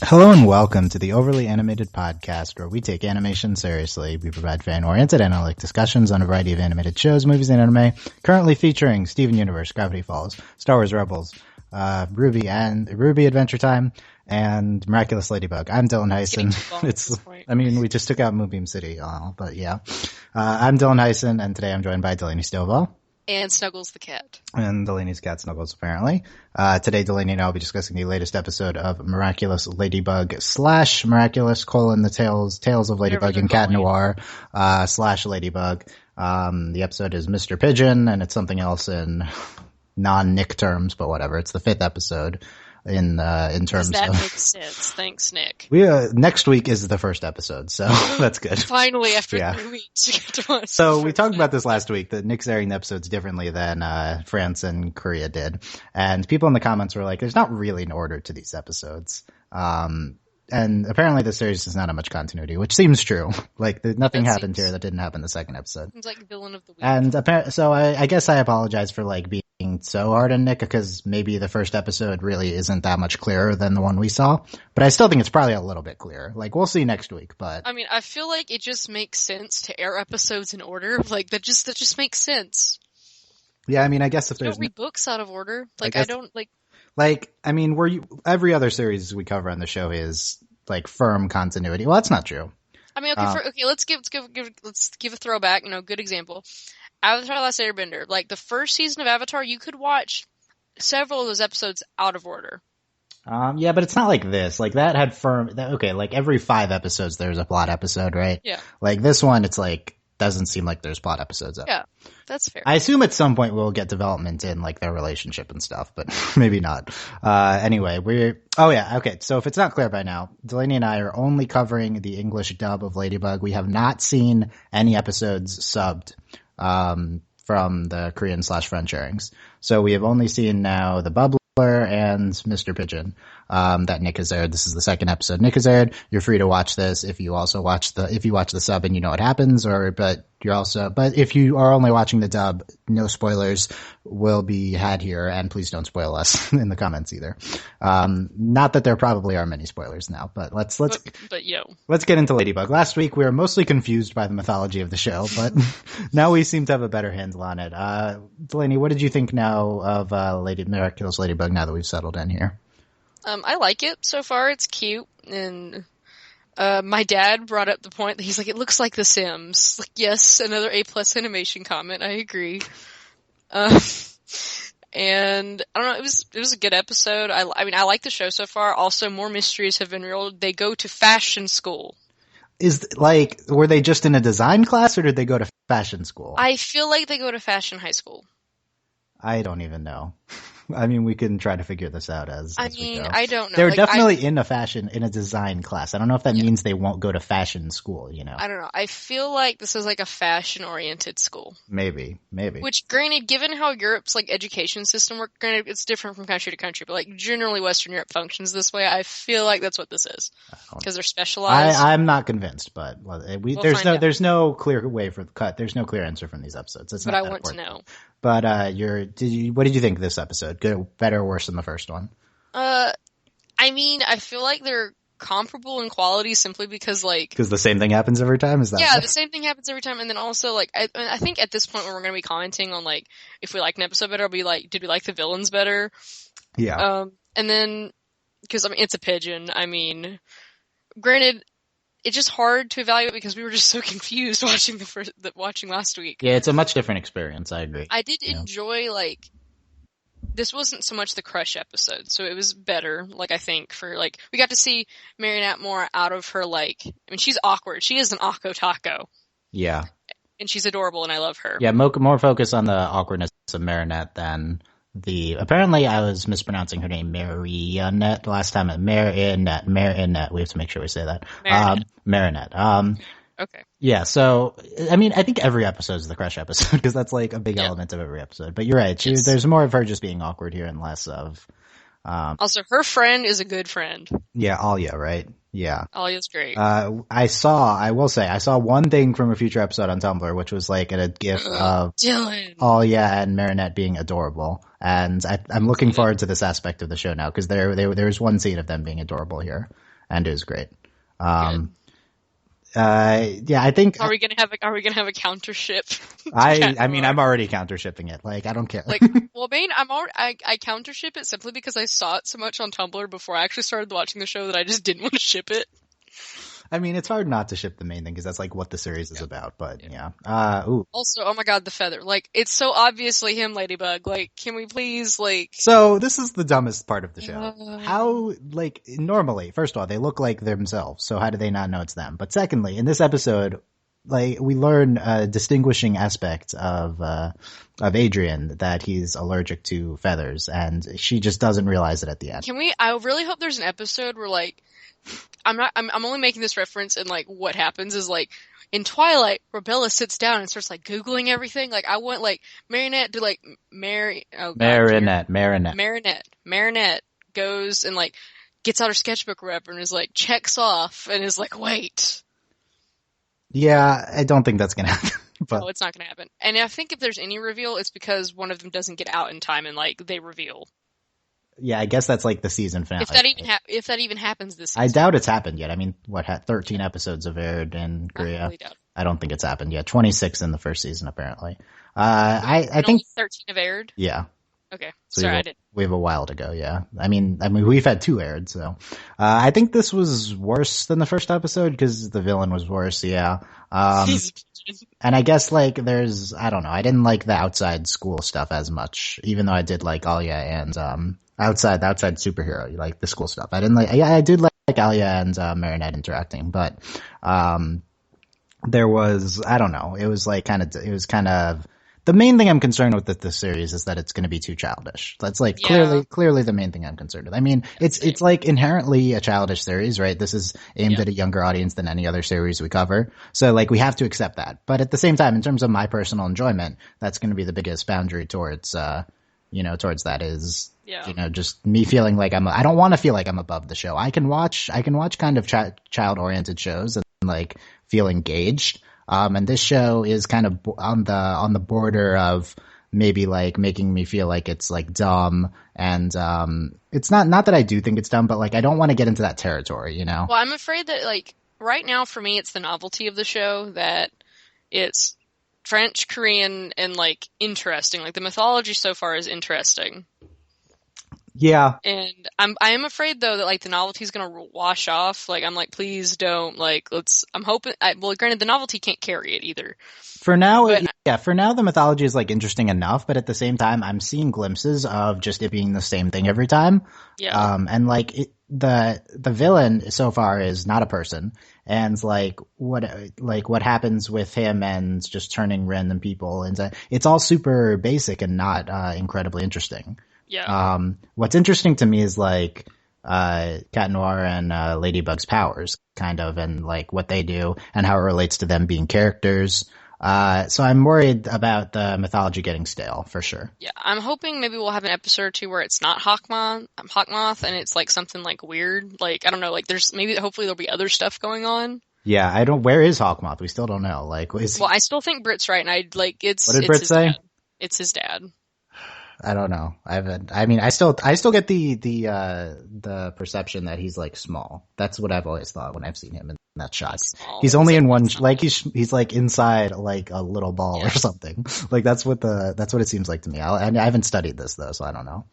Hello and welcome to the Overly Animated Podcast, where we take animation seriously. We provide fan-oriented analytic discussions on a variety of animated shows, movies, and anime, currently featuring Steven Universe, Gravity Falls, Star Wars Rebels, Ruby Adventure Time, and Miraculous Ladybug. I'm Dylan Hysen. We just took out Moonbeam City, but yeah. I'm Dylan Hysen, and today I'm joined by Delaney Stovall. And Snuggles the cat. And Delaney's cat Snuggles, apparently. Today, Delaney and I will be discussing the latest episode of Miraculous Ladybug / Miraculous : the Tales of Ladybug and Cat Noir / Ladybug. The episode is Mr. Pigeon, and it's something else in non-Nick terms, but whatever. It's the 5th episode in terms that of... makes sense. Thanks, Nick. Next week is the first episode, so that's good. Finally, after 3 weeks, you get to watch. So we talked about this last week, that Nick's airing the episodes differently than France and Korea did. And people in the comments were like, there's not really an order to these episodes. And apparently the series does not have much continuity, which seems true. Like, nothing happened here that didn't happen in the second episode. Seems like villain of the week. And so I guess I apologize for being so hard on Nick, because maybe the first episode really isn't that much clearer than the one we saw. But I still think it's probably a little bit clearer. Like, we'll see next week, but... I mean, I feel like it just makes sense to air episodes in order. Like, that just makes sense. Yeah, I mean, I guess if you there's... don't read books out of order. Like, every other series we cover on the show is, firm continuity. Well, that's not true. I mean, let's give a throwback, good example. Avatar: The Last Airbender. Like, the first season of Avatar, you could watch several of those episodes out of order. Yeah, but it's not like this. Like, that had every 5 episodes there's a plot episode, right? Yeah. Like, this one, it's doesn't seem like there's plot episodes of. Yeah, that's fair. I assume at some point we'll get development in, their relationship and stuff, but maybe not. Anyway, so if it's not clear by now, Delaney and I are only covering the English dub of Ladybug. We have not seen any episodes subbed from the Korean / French airings. So we have only seen now the Bubbler and Mr. Pigeon that Nick has aired. This is the second episode Nick has aired. You're free to watch this if you also watch the sub and you know what happens, but if you are only watching the dub, no spoilers will be had here, and please don't spoil us in the comments either. Not that there probably are many spoilers now, but let's get into Ladybug. Last week we were mostly confused by the mythology of the show, but now we seem to have a better handle on it. Delaney, what did you think now of Miraculous Ladybug now that we've settled in here? I like it so far. It's cute, and my dad brought up the point that he's like, it looks like The Sims. Like, yes, another A+ animation comment. I agree. And I don't know, it was a good episode. I like the show so far. Also, more mysteries have been revealed. They go to fashion school. Were they just in a design class, or did they go to fashion school? I feel like they go to fashion high school. I don't even know. I mean, we can try to figure this out as we go. I don't know. They're definitely in a design class. I don't know if that means they won't go to fashion school, I don't know. I feel like this is a fashion-oriented school. Maybe. Which, granted, given how Europe's education system works, granted, it's different from country to country, but generally Western Europe functions this way. I feel like that's what this is. Because they're specialized. I'm not convinced, but there's no clear way for the cut. There's no clear answer from these episodes. It's but not I want to know. But what did you think of this episode? Good, better, or worse than the first one? I feel like they're comparable in quality simply because the same thing happens every time. Is that the same thing happens every time, and then also I think at this point when we're going to be commenting on if we like an episode better, it'll be did we like the villains better? Yeah. And then because it's a pigeon. Granted, it's just hard to evaluate because we were just so confused watching last week. Yeah, it's a much different experience. I agree. I did enjoy this wasn't so much the crush episode, so it was better. I think for we got to see Marinette more out of her. She's awkward. She is an Akko Taco. Yeah, and she's adorable, and I love her. Yeah, more focus on the awkwardness of Marinette than apparently I was mispronouncing her name, Marionette, last time. Marinette. We have to make sure we say that. Marinette. Okay. Yeah, so, I think every episode is the crush episode, because that's a big element of every episode. But you're right, there's more of her just being awkward here and less of... also, her friend is a good friend. Yeah, Alia, right? Yeah. Alia's great. I saw one thing from a future episode on Tumblr, which was a GIF of Dylan. Alia and Marinette being adorable. And I'm looking forward to this aspect of the show now, because there was one scene of them being adorable here. and it was great. Good. Yeah, I think Are we gonna have a counter ship? I mean, I'm already counter shipping it. Like, I don't care. Like, well, Bane, I counter ship it simply because I saw it so much on Tumblr before I actually started watching the show that I just didn't want to ship it. I mean, it's hard not to ship the main thing because that's like what the series is about. But yeah. Ooh. Also, oh my god, the feather! Like, it's so obviously him, Ladybug. Like, can we please like? So this is the dumbest part of the show. How, like, normally, first of all, they look like themselves. So how do they not know it's them? But secondly, in this episode, like, we learn a distinguishing aspect of Adrian, that he's allergic to feathers, and she just doesn't realize it at the end. I really hope there's an episode where like, I'm only making this reference, and like what happens is like in Twilight, Robella sits down and starts like Googling everything. Like, I want like Marinette to like Marinette goes and like gets out her sketchbook or whatever and is like checks off and is like, wait. Yeah, I don't think that's gonna happen. But no, it's not gonna happen. And I think if there's any reveal, it's because one of them doesn't get out in time and like they reveal. Yeah, I guess that's like the season finale. If that even happens this season. I doubt it's happened yet. I mean, 13 episodes have aired in Korea. I really doubt it. I don't think it's happened yet. 26 in the first season, apparently. I think 13 have aired. Yeah. Okay. So sorry, I didn't. We have a while to go. Yeah. I mean, we've had 2 aired, so I think this was worse than the first episode because the villain was worse. Yeah. And I guess like I don't know. I didn't like the outside school stuff as much, even though I did like Alia and outside superhero, like the school stuff. I didn't like. I did like Alia and Marinette interacting, but there was, I don't know. It was kind of. The main thing I'm concerned with this series is that it's going to be too childish. That's like clearly the main thing I'm concerned with. I mean, it's like inherently a childish series, right? This is aimed at a younger audience than any other series we cover. So like we have to accept that. But at the same time, in terms of my personal enjoyment, that's going to be the biggest boundary towards that is, just me feeling like I don't want to feel like I'm above the show. I can watch kind of child oriented shows and like feel engaged. And this show is kind of on the border of maybe like making me feel like it's like dumb, and it's not that I do think it's dumb, but like I don't want to get into that territory, Well, I'm afraid that like right now for me it's the novelty of the show, that it's French, Korean, and like interesting. Like the mythology so far is interesting. Yeah. And I am afraid though that like the novelty is going to wash off. Like I'm like, please don't, like, I'm hoping, well, granted the novelty can't carry it either. For now, the mythology is like interesting enough, but at the same time, I'm seeing glimpses of just it being the same thing every time. Yeah. And like the villain so far is not a person, and like what happens with him and just turning random people, and it's all super basic and not incredibly interesting. Yeah. What's interesting to me is like Cat Noir and Ladybug's powers, kind of, and like what they do and how it relates to them being characters. So I'm worried about the mythology getting stale for sure. Yeah, I'm hoping maybe we'll have an episode or 2 where it's not Hawkmoth, and it's like something like weird. Like I don't know, like hopefully there'll be other stuff going on. Yeah, where is Hawkmoth? We still don't know. Like, well, I still think Britt's right, and what did Britt say? Dad. It's his dad. I don't know. I still get the perception that he's like small. That's what I've always thought when I've seen him in that shot. He's only in one, like he's like inside like a little ball or something. Like that's what it seems like to me. I haven't studied this though, so I don't know.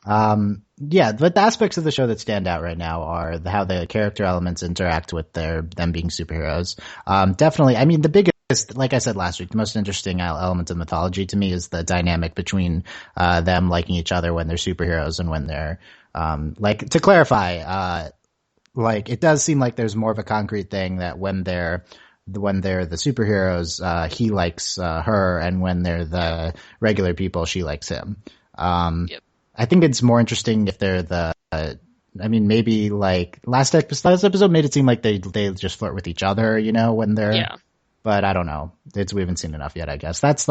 But the aspects of the show that stand out right now are how the character elements interact with them being superheroes. Definitely. I mean, the biggest, like I said last week, the most interesting element of mythology to me is the dynamic between them liking each other when they're superheroes and when they're like, to clarify, like it does seem like there's more of a concrete thing that when they're the superheroes, he likes her, and when they're the regular people, she likes him. Yep. I think it's more interesting if they're maybe like last episode made it seem like they just flirt with each other, when they're. Yeah. But I don't know. We haven't seen enough yet, I guess. It's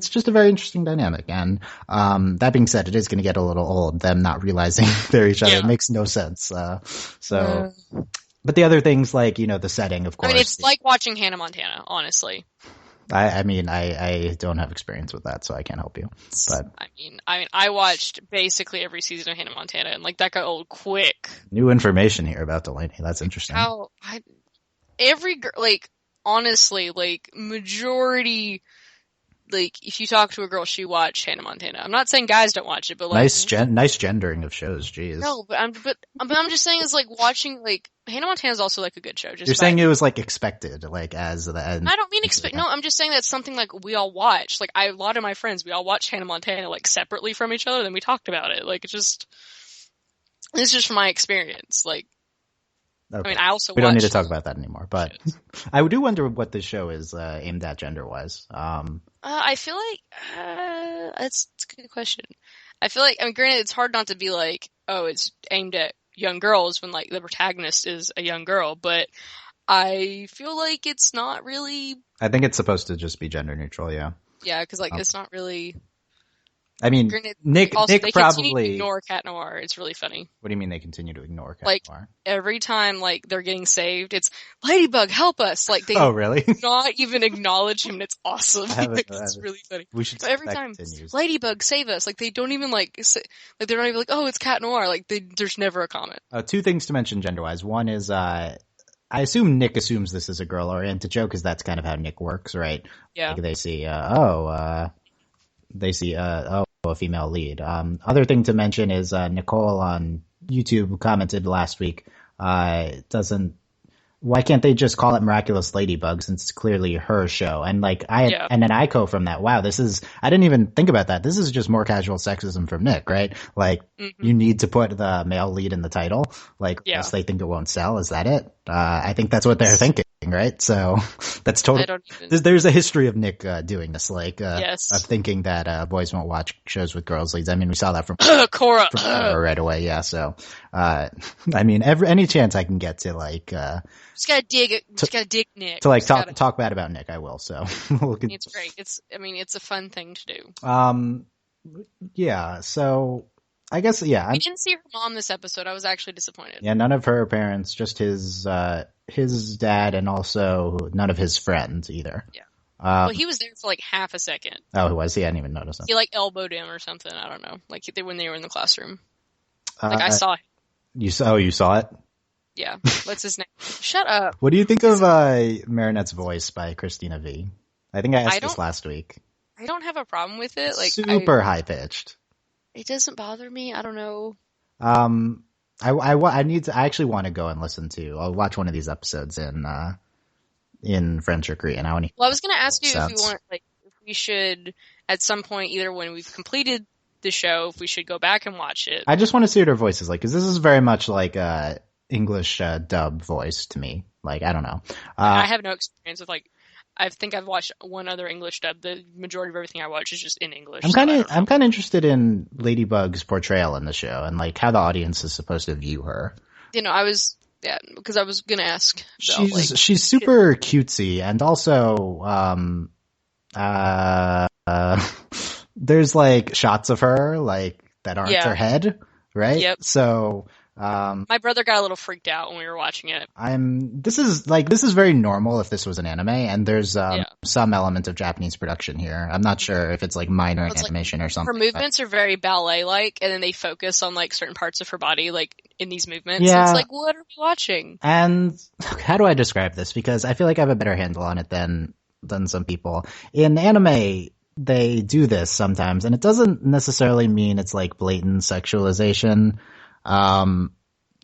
just a very interesting dynamic. And, that being said, it is going to get a little old, them not realizing they're each other. Yeah. It makes no sense. But the other things like, the setting, of course. I mean, it's like watching Hannah Montana, honestly. I mean, I don't have experience with that, so I can't help you. But I watched basically every season of Hannah Montana, and like that got old quick. New information here about Delaney. That's interesting. Honestly, like majority, like if you talk to a girl, she watched Hannah Montana. I'm not saying guys don't watch it, but like nice gendering of shows. Jeez. No, but I'm just saying it's like watching like Hannah Montana is also like a good show. You're saying it was like expected, like as the end. I don't mean expect. No, I'm just saying that's something like we all watch. Like a lot of my friends, we all watch Hannah Montana like separately from each other. Then we talked about it. Like it's just from my experience. Like. Okay. I mean, I also we don't need to talk about that anymore, but I do wonder what this show is aimed at gender-wise. I feel like that's a good question. I feel like, I mean, granted, it's hard not to be like, oh, it's aimed at young girls when like the protagonist is a young girl, but I feel like it's not really. I think it's supposed to just be gender neutral, yeah. Yeah, because like it's not really. I mean, granted, Nick they probably ignore Cat Noir. It's really funny. What do you mean they continue to ignore Cat Noir? Every time like they're getting saved, it's Ladybug, help us! Like they really? not even acknowledge him, and it's awesome. It's really funny. We should. But every time, Ladybug, save us! Like they don't even they're not even like, oh, it's Cat Noir. Like there's never a comment. Two things to mention gender wise. One is I assume Nick assumes this is a girl oriented show because that's kind of how Nick works, right? Yeah. Like they see a female lead. Other thing to mention is Nicole on YouTube commented last week. Why can't they just call it Miraculous Ladybug since it's clearly her show? And and then I quote from that. Wow, I didn't even think about that. This is just more casual sexism from Nick, right? Like you need to put the male lead in the title, else they think it won't sell. Is that it? I think that's what they're thinking, right? So that's totally. There's a history of Nick doing this, of thinking that boys won't watch shows with girls leads. I mean, we saw that from Cora right away. Yeah. So, I mean, any chance I can get to just gotta dig Nick. To talk bad about Nick, I will. So it's great. It's a fun thing to do. Yeah. So I guess we didn't see her mom this episode. I was actually disappointed. Yeah, none of her parents, just his dad, and also none of his friends either. Yeah. Well, he was there for like half a second. Oh, he was? He hadn't even noticed him. He like elbowed him or something. I don't know. Like when they were in the classroom. I saw him. You saw it? Yeah. What's his name? Shut up. What do you think of Marinette's voice by Christina V? I think I asked this last week. I don't have a problem with it. Like super high pitched. It doesn't bother me. I don't know. I actually want to go and listen to. I'll watch one of these episodes in French or Korean. I was going to ask you if we should at some point, either when we've completed the show, if we should go back and watch it. I just want to see what her voice is like, because this is very much like English dub voice to me. Like, I don't know. I have no experience with I think I've watched one other English dub. The majority of everything I watch is just in English. I'm kind of interested in Ladybug's portrayal in the show and how the audience is supposed to view her. Because I was gonna ask. She's super cutesy, and also there's shots of her that aren't her head, right? Yep. So. My brother got a little freaked out when we were watching it. This is very normal if this was an anime, and there's some element of Japanese production here. I'm not sure if it's minor animation or something. Her movements are very ballet-like, and then they focus on certain parts of her body in these movements. Yeah. So it's what are we watching? And how do I describe this? Because I feel like I have a better handle on it than some people. In anime, they do this sometimes, and it doesn't necessarily mean it's blatant sexualization.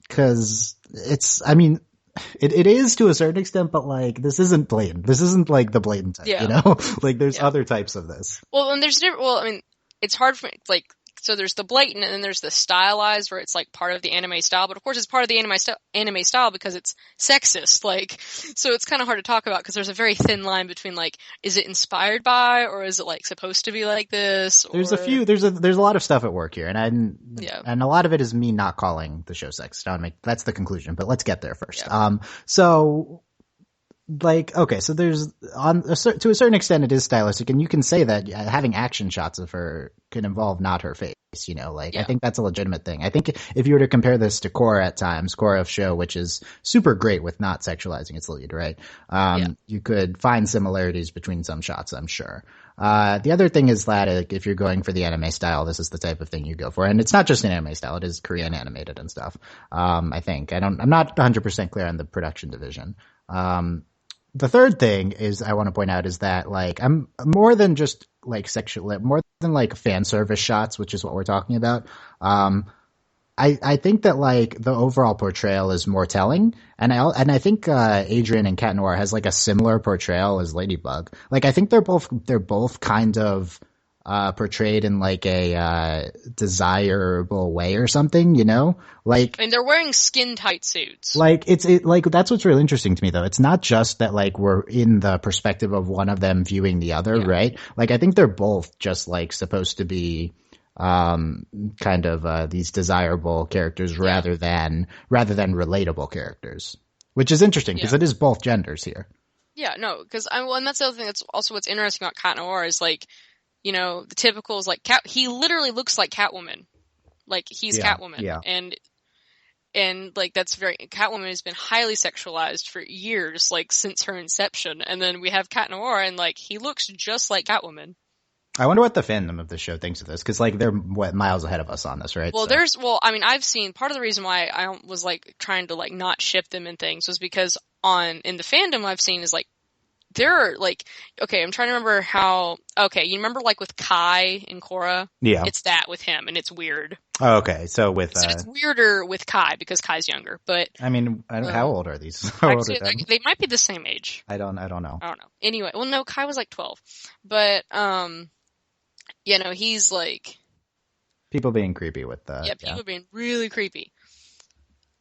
Cause it is to a certain extent, but this isn't blatant. This isn't the blatant type, you know? There's other types of this. Well, and there's it's hard for me, so there's the blatant and then there's the stylized where it's part of the anime style, but of course it's part of the anime style because it's sexist, so it's kind of hard to talk about because there's a very thin line between is it inspired by or is it supposed to be like this? There's a lot of stuff at work here, and a lot of it is me not calling the show sexist. That's the conclusion, but let's get there first. Yeah. So like, okay, so there's to a certain extent it is stylistic, and you can say that having action shots of her can involve not her face, you know, like, I think that's a legitimate thing. I think if you were to compare this to Korra at times, Korra show, which is super great with not sexualizing its lead, right? You could find similarities between some shots, I'm sure. The other thing is that if you're going for the anime style, this is the type of thing you go for. And it's not just an anime style, it is Korean animated and stuff. I think. I'm not 100% clear on the production division. The third thing is I want to point out is that, like, I'm more than just like more than like fan service shots, which is what we're talking about. I think that, like, the overall portrayal is more telling, and I think Adrian and Cat Noir has like a similar portrayal as Ladybug. Like, I think they're both kind of portrayed in like a desirable way or something, you know? Like, and they're wearing skin tight suits. Like, like, that's what's really interesting to me, though. It's not just that, like, we're in the perspective of one of them viewing the other, right? Like, I think they're both just like supposed to be kind of these desirable characters rather than relatable characters, which is interesting because it is both genders here. Yeah, no, because and that's the other thing. That's also what's interesting about Cat Noir is, like, you know, the typical is like he literally looks like Catwoman. Like, he's Catwoman. Yeah. And like, that's Catwoman has been highly sexualized for years, like, since her inception. And then we have Cat Noir, and like, he looks just like Catwoman. I wonder what the fandom of the show thinks of this, because, like, they're miles ahead of us on this, right? Well, I mean, I've seen part of the reason why I was like trying to like not ship them and things was because in the fandom I've seen is like, they're like, okay, I'm trying to remember you remember like with Kai in Korra? Yeah. It's that with him, and it's weird. Oh, okay. So it's weirder with Kai because Kai's younger, but. I mean, how old are these? How old are them? They might be the same age. I don't know. I don't know. Anyway, well, no, Kai was like 12, but, you know, he's like. People being creepy with people being really creepy.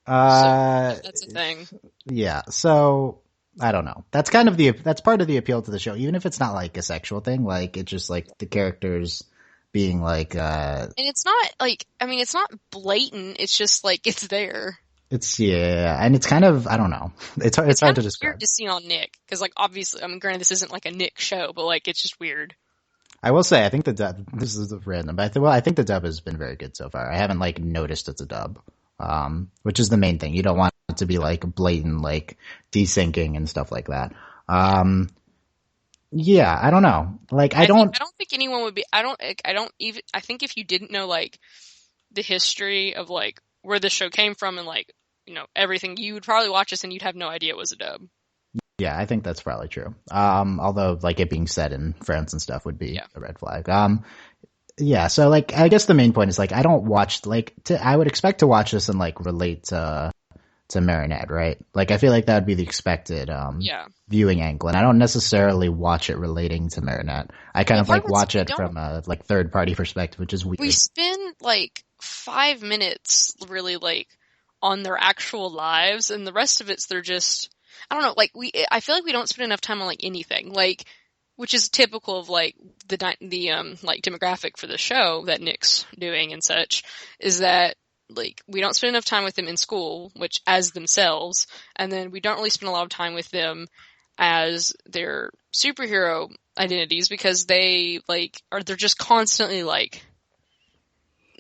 So that's a thing. Yeah, so. I don't know. That's kind of that's part of the appeal to the show, even if it's not like a sexual thing. Like, it's just like the characters being like, and it's not like, I mean, it's not blatant. It's just like, it's there. And it's kind of, I don't know. It's hard to describe. Weird to see on Nick, because, like, obviously, I mean, granted, this isn't like a Nick show, but like, it's just weird. I will say, I think the dub, this is random, but I think the dub has been very good so far. I haven't like noticed it's a dub. Which is the main thing. You don't want it to be like blatant, like desyncing and stuff like that. Yeah, I don't know. Like, I don't think anyone would be, I think if you didn't know like the history of like where the show came from and like, you know, everything, you would probably watch this and you'd have no idea it was a dub. Yeah, I think that's probably true. Although like it being said in France and stuff would be a red flag. Yeah, so like, I guess the main point is like, I don't watch I would expect to watch this and like relate to Marinette, right? Like, I feel like that would be the expected viewing angle, and I don't necessarily watch it relating to Marinette. I kind of like watch it from a like third party perspective, which is weird. We spend like 5 minutes really like on their actual lives, and the rest of it's they're just, I don't know, like I feel like we don't spend enough time on like anything, like, which is typical of like the like demographic for the show that Nick's doing and such, is that like we don't spend enough time with them in school, which as themselves, and then we don't really spend a lot of time with them as their superhero identities, because they're just constantly like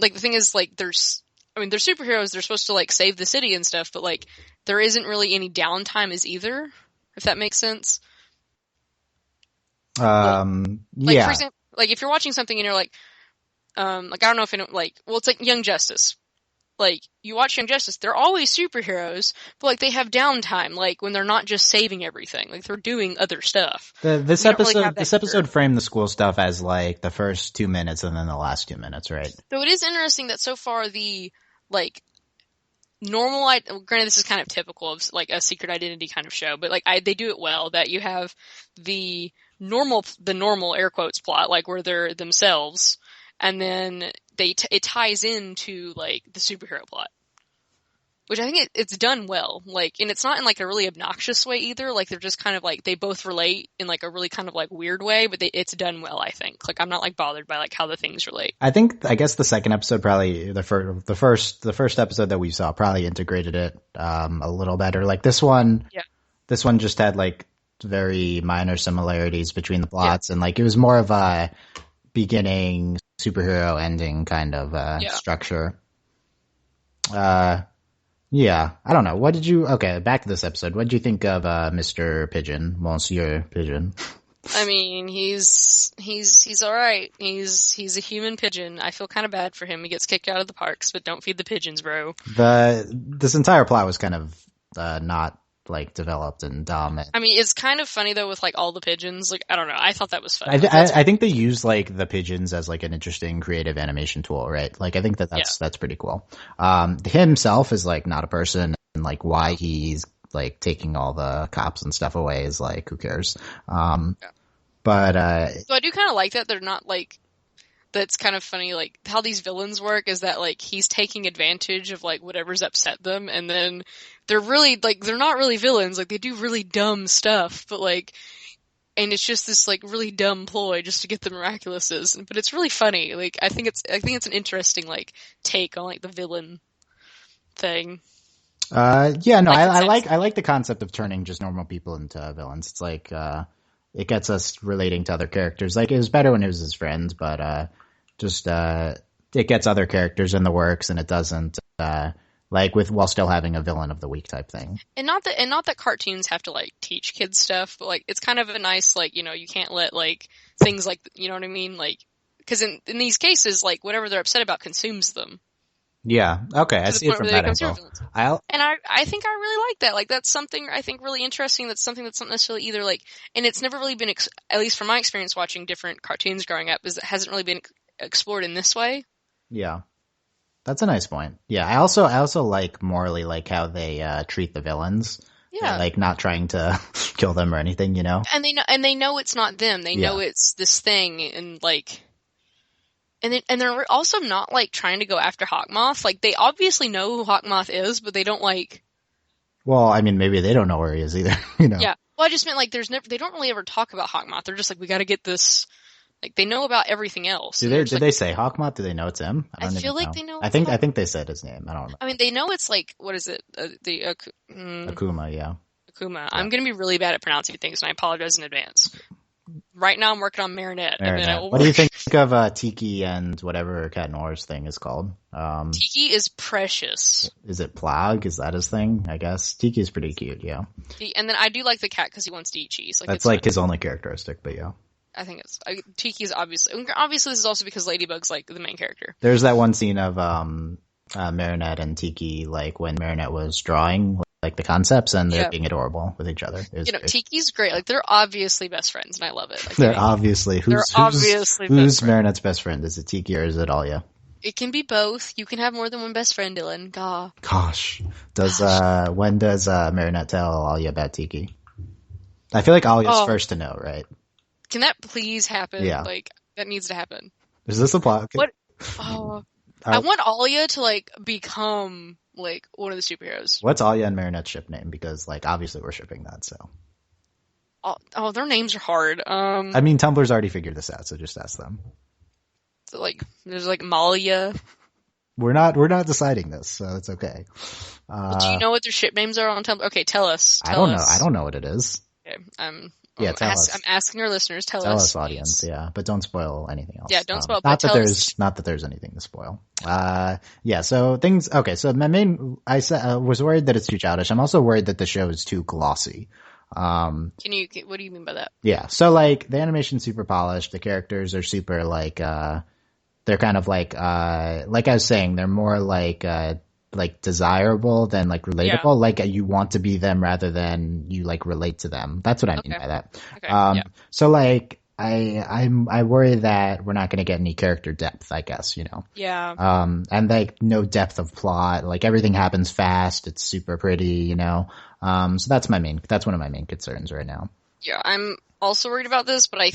the thing is like they're superheroes, they're supposed to like save the city and stuff, but like there isn't really any downtime as either, if that makes sense. Yeah. For example, like if you're watching something and you're like I don't know if it's like Young Justice. Like, you watch Young Justice, they're always superheroes, but like they have downtime, like when they're not just saving everything, like they're doing other stuff. This episode framed the school stuff as like the first 2 minutes and then the last 2 minutes, right? So it is interesting that so far the like normal, granted this is kind of typical of like a secret identity kind of show, but like they do it well, that you have the normal air quotes plot, like where they're themselves, and then it ties into like the superhero plot, which I think it's done well. Like, and it's not in like a really obnoxious way either. Like, they're just kind of like, they both relate in like a really kind of like weird way, but it's done well, I think. Like, I'm not like bothered by like how the things relate. I guess the second episode probably, the first episode that we saw probably integrated it a little better. Like this one just had like very minor similarities between the plots, and like it was more of a beginning superhero ending kind of structure. Yeah, I don't know. What did you? Okay, back to this episode. What did you think of Mr. Pigeon, Monsieur Pigeon? I mean, he's all right. He's a human pigeon. I feel kind of bad for him. He gets kicked out of the parks, but don't feed the pigeons, bro. This entire plot was kind of not like developed and dumb. I mean, it's kind of funny though with like all the pigeons. Like, I don't know. I thought that was fun. I think they use like the pigeons as like an interesting creative animation tool, right? Like I think that's pretty cool. Himself is like not a person, and like why he's like taking all the cops and stuff away is like who cares. But so I do kind of like that they're not like. That's kind of funny, like, how these villains work is that, like, he's taking advantage of, like, whatever's upset them, and then they're really, like, they're not really villains, like, they do really dumb stuff, but, like, and it's just this, like, really dumb ploy just to get the Miraculouses, but it's really funny, like, I think it's an interesting, like, take on, like, the villain thing. Yeah, no, I like the concept of turning just normal people into villains. It's like, it gets us relating to other characters. Like, it was better when it was his friends, but, it gets other characters in the works, and it doesn't, while still having a villain of the week type thing. And not that cartoons have to, like, teach kids stuff, but, like, it's kind of a nice, like, you know, you can't let, like, things like, you know what I mean? Like, cause in these cases, like, whatever they're upset about consumes them. Yeah. Okay. I see it from that angle. I think I really like that. Like, that's something I think really interesting. That's something that's not necessarily either like, and it's never really been, at least from my experience watching different cartoons growing up, is it hasn't really been explored in this way. Yeah. That's a nice point. Yeah. I also like morally like how they, treat the villains. Yeah. Like not trying to kill them or anything, you know? And they know it's not them. They know it's this thing, and like, and they're also not, like, trying to go after Hawkmoth. Like, they obviously know who Hawkmoth is, but they don't, like... Well, I mean, maybe they don't know where he is either, you know? Yeah. Well, I just meant, like, they don't really ever talk about Hawkmoth. They're just like, we gotta get this... Like, they know about everything else. Did they say Hawkmoth? Do they know it's him? I feel like they know I think they said his name. I don't know. I mean, they know it's, like, what is it? Akuma, yeah. Akuma. Yeah. I'm gonna be really bad at pronouncing things, and I apologize in advance. Right now I'm working on Marinette. What do you think of Tiki and whatever Cat Noir's thing is called? Tiki is precious. Is it Plag? Is that his thing? I guess. Tiki is pretty cute, yeah. And then I do like the cat because he wants to eat cheese. Like, that's like his only characteristic, but yeah. I think Tiki is obviously this is also because Ladybug's like the main character. There's that one scene of Marinette and Tiki, like when Marinette was drawing like the concepts, and they're being adorable with each other. You know, great. Tiki's great. Like, they're obviously best friends, and I love it. Like, they're obviously who's Marinette's best friend? Is it Tiki or is it Alia? It can be both. You can have more than one best friend, Dylan. Gosh. When does Marinette tell Alia about Tiki? I feel like Alia's first to know, right? Can that please happen? Yeah. Like, that needs to happen. Is this a plot? What? Oh, I want Alia to, like, become, like, one of the superheroes. What's Alia and Marinette's ship name? Because, like, obviously we're shipping that, so. Oh, their names are hard. I mean, Tumblr's already figured this out, so just ask them. So, like, there's, like, Malia. We're not deciding this, so it's okay. Do you know what their ship names are on Tumblr? Okay, tell us. I don't know. I don't know what it is. Okay, tell us. I'm asking our listeners. Tell us, audience. Yeah, but don't spoil anything else. Yeah, don't spoil. Not that there's anything to spoil. So things. Okay, so my main. I was worried that it's too childish. I'm also worried that the show is too glossy. What do you mean by that? Yeah, so like the animation's super polished. The characters are super like. They're kind of like I was saying, they're more like desirable than like relatable. Yeah. Like you want to be them rather than you like relate to them. That's what I mean by that. Okay. So like I worry that we're not going to get any character depth, I guess, you know. Yeah. And like no depth of plot. Like everything happens fast. It's super pretty, you know. So that's one of my main concerns right now. Yeah, I'm also worried about this, but I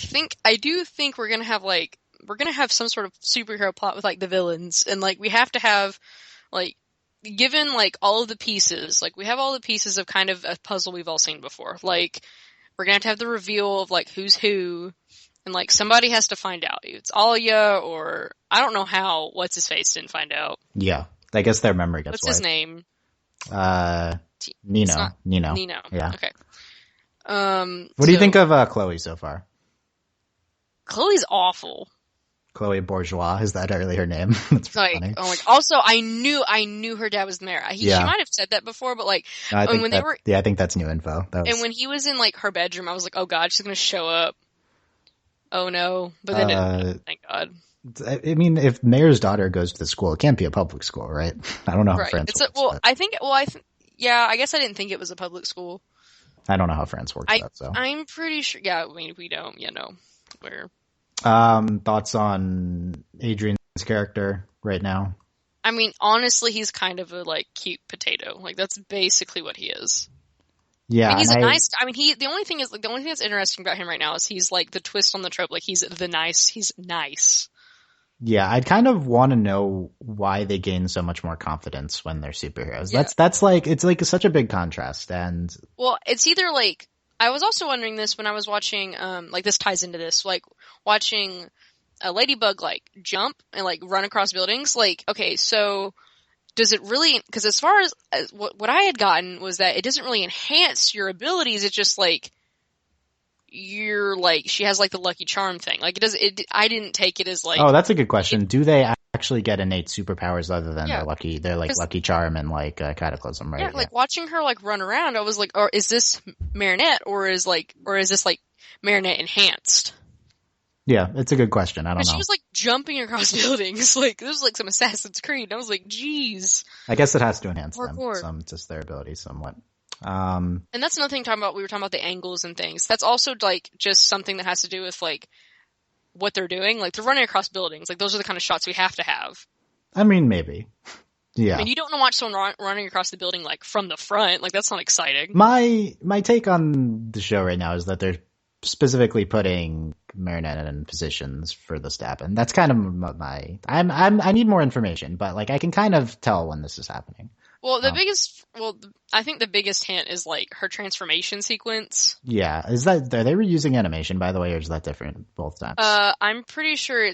do think we're going to have some sort of superhero plot with like the villains, and like we have to have like, given like all of the pieces, like we have all the pieces of kind of a puzzle we've all seen before. Like we're gonna have the reveal of like who's who, and like somebody has to find out. It's Alia, or I don't know how what's his face didn't find out. Yeah, I guess their memory gets wiped. What's his name? Nino. Nino. Yeah. Okay. What do you think of Chloe so far? Chloe's awful. Chloe Bourgeois, is that really her name? That's funny. Oh my! Also, I knew her dad was the mayor. She might have said that before, but like, no, I think that's new info. And when he was in like her bedroom, I was like, oh god, she's gonna show up. Oh no! But then, thank God. I mean, if mayor's daughter goes to the school, it can't be a public school, right? I don't know how France works. I guess I didn't think it was a public school. I don't know how France works. I'm pretty sure. Yeah, I mean, we don't. Where. Thoughts on Adrian's character right now? I mean, honestly, he's kind of a like cute potato. Like that's basically what he is. Yeah, I mean, he's nice. I mean, the only thing that's interesting about him right now is he's like the twist on the trope. Like he's nice. Yeah, I'd kind of want to know why they gain so much more confidence when they're superheroes. Yeah. That's like, it's like such a big contrast. And well, it's either like, I was also wondering this when I was watching, like this ties into this, like watching a ladybug like jump and like run across buildings. Like, okay, so does it really, because as far as what I had gotten was that it doesn't really enhance your abilities. It's just like, you're like, she has like the lucky charm thing. Like I didn't take it as like. Oh, that's a good question. Do they actually get innate superpowers other than their lucky charm and like cataclysm, right? Yeah, like watching her like run around, I was like, or is this Marinette or is this like Marinette enhanced? Yeah, it's a good question. I don't know. She was like jumping across buildings. Like this was like some Assassin's Creed. And I was like, geez. I guess it has to enhance just their abilities somewhat. And that's another thing we were talking about the angles and things. That's also like just something that has to do with like what they're doing. Like they're running across buildings. Like those are the kind of shots we have to have. I mean, maybe. Yeah. I mean, you don't want to watch someone running across the building like from the front. Like that's not exciting. My take on the show right now is that they're specifically putting Marinette in positions for this to happen. That's kind of I need more information, but like I can kind of tell when this is happening. Well, I think the biggest hint is like her transformation sequence. Yeah. Are they reusing animation, by the way, or is that different both times? I'm pretty sure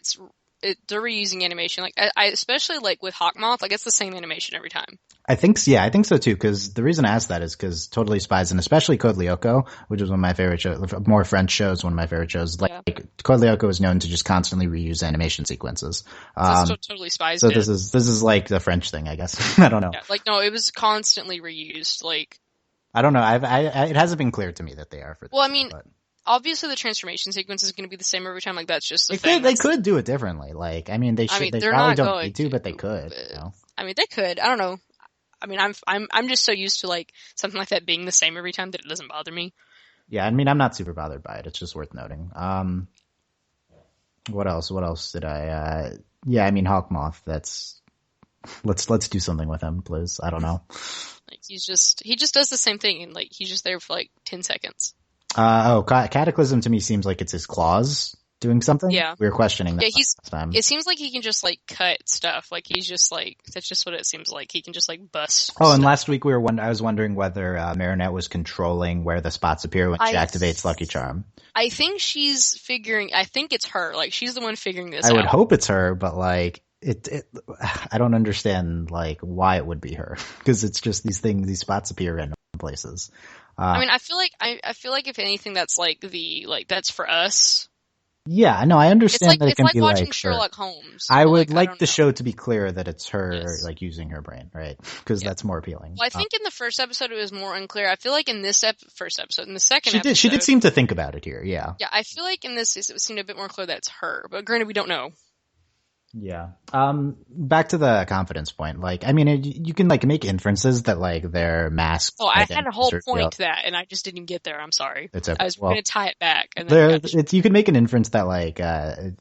they're reusing animation. Like, I especially like with Hawkmoth, like it's the same animation every time. I think so too, because the reason I asked that is because Totally Spies, and especially Code Lyoko, which is one of my favorite shows, more French shows, one of my favorite shows. Like Code Lyoko is known to just constantly reuse animation sequences. That's what Totally Spies so did. this is like the French thing, I guess. I don't know. Yeah, like no, it was constantly reused. Like I don't know. It hasn't been clear to me that they are for this. Well, I mean, obviously the transformation sequence is going to be the same every time. Like that's just the thing. They could do it differently. Like I mean, they probably don't need to, but they could. You know? I mean, they could. I don't know. I mean, I'm just so used to like something like that being the same every time that it doesn't bother me. Yeah, I mean, I'm not super bothered by it. It's just worth noting. What else? What else did I? Yeah, I mean, Hawkmoth. Let's do something with him, please. I don't know. Like he just does the same thing, and like he's just there for like 10 seconds. Cataclysm to me seems like it's his claws doing something. Yeah. We were questioning that last time. It seems like he can just like cut stuff. Like he's just like, that's just what it seems like. He can just like bust. Oh, stuff. And last week I was wondering whether Marinette was controlling where the spots appear when she activates Lucky Charm. I think I think it's her. Like she's the one figuring this out. I would hope it's her, but like, I don't understand like why it would be her. Because it's just these spots appear in places. I mean, I feel like if anything, that's like that's for us. Yeah, no, I understand that it can be like watching Sherlock Holmes. I would like the show to be clear that it's her, like using her brain, right? Because that's more appealing. Well, I think in the first episode it was more unclear. I feel like in this first episode, in the second episode, she did seem to think about it here. Yeah. Yeah, I feel like in this it seemed a bit more clear that it's her, but granted, we don't know. Yeah. Back to the confidence point. Like, I mean, you can like make inferences that like they're masked. Oh, I had a whole point to that, and I just didn't get there. I'm sorry. It's okay. I was going to tie it back. And then you can make an inference that like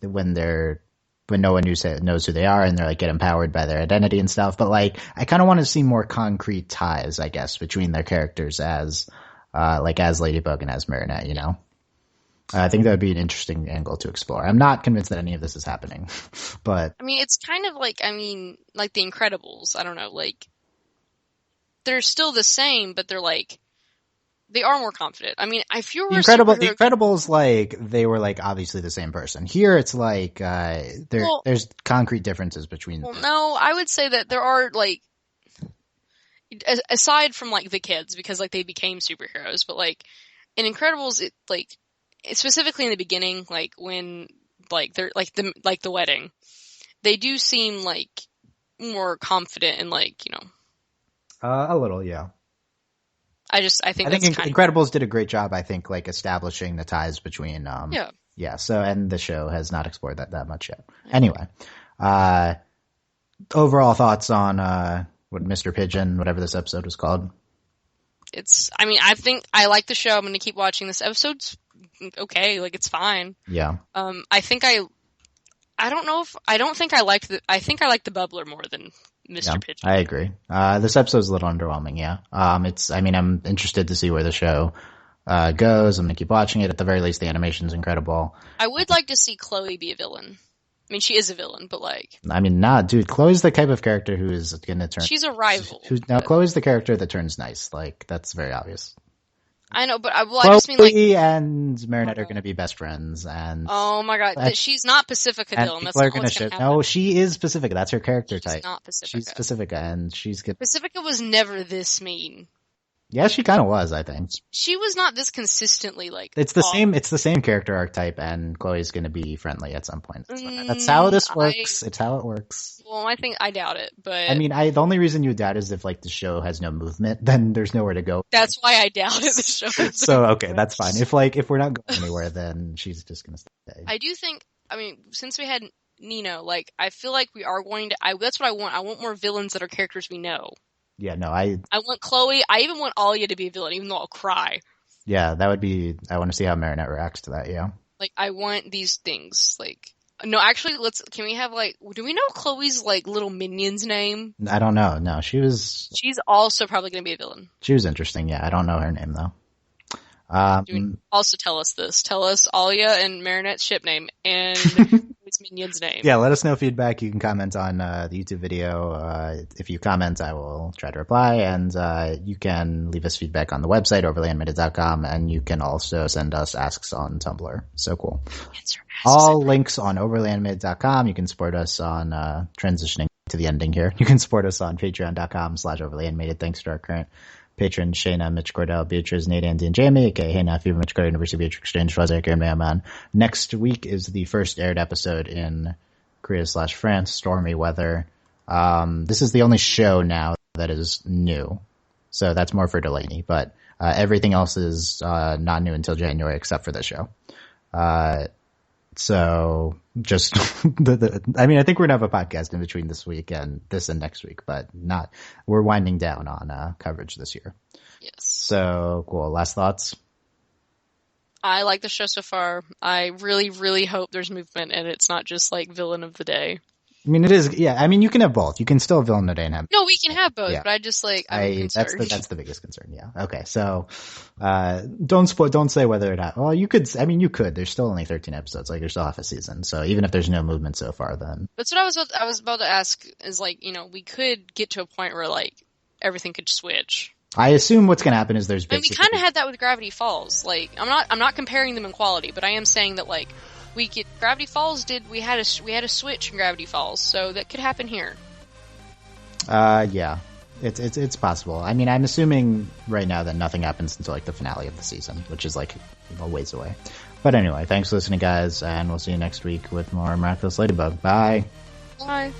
when no one knows who they are, and they're like get empowered by their identity and stuff. But like, I kind of want to see more concrete ties, I guess, between their characters as Ladybug and as Marinette. You know. I think that would be an interesting angle to explore. I'm not convinced that any of this is happening, but I mean, it's kind of like, like The Incredibles. I don't know, like they're still the same, but they're like they are more confident. I mean, if you were The Incredibles, like they were like obviously the same person. Here, it's like there's concrete differences between. Well, no, I would say that there are like aside from like the kids because like they became superheroes, but like. in Incredibles, it like specifically in the beginning, like when like they're like the wedding, they do seem like more confident and like, you know. A little, yeah. I think that's Incredibles did a great job, I think, like establishing the ties between yeah, so and the show has not explored that much yet. Anyway, overall thoughts on what Mr. Pigeon, whatever this episode was called. I think I like the show. I'm going to keep watching. This episode's okay, like it's fine. Yeah. I think I like the bubbler more than Mr. Pigeon. I agree. This episode's a little underwhelming, yeah. I'm interested to see where the show goes. I'm gonna keep watching it. At the very least, the animation's incredible. I would like to see Chloe be a villain. I mean, she is a villain, but like... I mean, nah, dude, Chloe's the type of character who is gonna turn... She's a rival. Chloe's the character that turns nice. Like, that's very obvious. I know, but I Chloe just mean like... and Marinette are gonna be best friends, and... Oh my god, she's not Pacifica Dillon. That's not what's gonna happen. No, she is Pacifica. That's her character type. She's not Pacifica. She's Pacifica, and she's good. Pacifica was never this mean. Yeah, she kind of was, I think. She was not this consistently like... It's the same character archetype, and Chloe's gonna be friendly at some point. That's how this works. It's how it works. Well, I doubt it, but... I mean, the only reason you would doubt is if, like, the show has no movement, then there's nowhere to go. That's why I doubt it, the show has So, okay, that's fine. If we're not going anywhere, then she's just gonna stay. I do think, I mean, since we had Nino, like, I feel like we are going to... that's what I want. I want more villains that are characters we know. Yeah, no, I want Chloe. I even want Alia to be a villain, even though I'll cry. Yeah, that would be... I want to see how Marinette reacts to that, yeah. Like, I want these things, like... No, actually, can we have, like... Do we know Chloe's, like, little minion's name? I don't know. No, she's also probably going to be a villain. She was interesting, yeah. I don't know her name, though. Also tell us this. Tell us Alia and Marinette's ship name and its minion's name. Yeah, let us know feedback. You can comment on the YouTube video. If you comment, I will try to reply. And you can leave us feedback on the website, overlyanimated.com, and you can also send us asks on Tumblr. So cool. All links on overlyanimated.com. You can support us on transitioning to the ending here. You can support us on patreon.com/overlyanimated. Thanks to our current patrons, Shayna, Mitch Cordell, Beatrice, Nate, Andy, and Jamie, aka Hey Nephew, Mitch Cordell, University of Beatrice Exchange, Fuzz, Eric, and Mailman. Next week is the first aired episode in Korea/France, stormy weather. This is the only show now that is new. So that's more for Delaney, but everything else is not new until January except for this show. So just I mean, I think we're gonna have a podcast in between this and next week, but we're winding down on coverage this year. Yes. So cool. Last thoughts? I like the show so far. I really, really hope there's movement and it's not just like villain of the day. I mean, it is, yeah. I mean, you can have both. You can still villain the day and have... No, we can have both, yeah. But I just like, I'm concerned. That's the biggest concern, yeah. Okay, so, don't say whether it well, you could, there's still only 13 episodes, like, there's still half a season, so even if there's no movement so far, then... That's what I was about to ask, is like, we could get to a point where, like, everything could switch. I assume what's gonna happen is there's basically... we kind of had that with Gravity Falls, like, I'm not comparing them in quality, but I am saying that, like, Gravity Falls we had a switch in Gravity Falls, so that could happen here. Yeah. It's possible. I mean, I'm assuming right now that nothing happens until like the finale of the season, which is like a ways away. But anyway, thanks for listening, guys, and we'll see you next week with more Miraculous Ladybug. Bye. Bye.